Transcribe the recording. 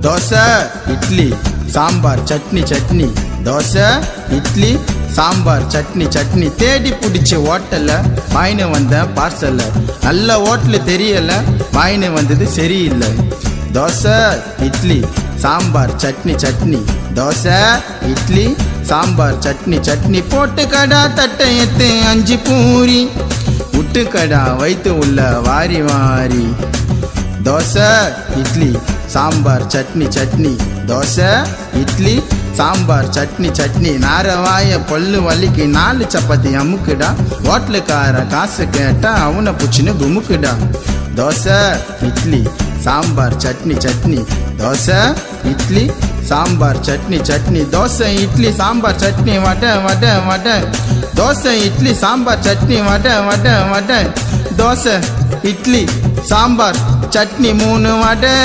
தோசை இட்லி சாம்பார் சட்னி சட்னி, தோசை இட்லி சாம்பார் சட்னி சட்னி. தேடி பிடிச்ச ஹோட்டல்ல வாங்கினு வந்த பார்சல்ல, நல்ல ஹோட்டலு தெரியல வாங்கினு வந்தது சரியில்லை. தோசை இட்லி சாம்பார் சட்னி சட்னி, தோசை இட்லி சாம்பார் சட்னி சட்னி. போட்டு கடா தட்டை எத்து 5 பூரி, விட்டு கடா வைத்து உள்ள வாரி வாரி. தோசை இட்லி சாம்பார் சட்னி சட்னி, தோசை இட்லி சாம்பார் சட்னி சட்னி. நாரவாய பல்லு வலிக்கு 4 சப்பாத்தி அமுக்குடா, ஹோட்டலுக்கார காசு கேட்டா அவனை புச்சின்னு குமுக்குடா. தோசை இட்லி சாம்பார் சட்னி சட்னி, தோசை இட்லி சாம்பார் சட்னி சட்னி. தோசை இட்லி சாம்பார் சட்னி வடை வடை வடை, தோசை இட்லி சாம்பார் சட்னி வடை வடை வடை. தோசை இட்லி சாம்பார் சட்னி 3 வடை.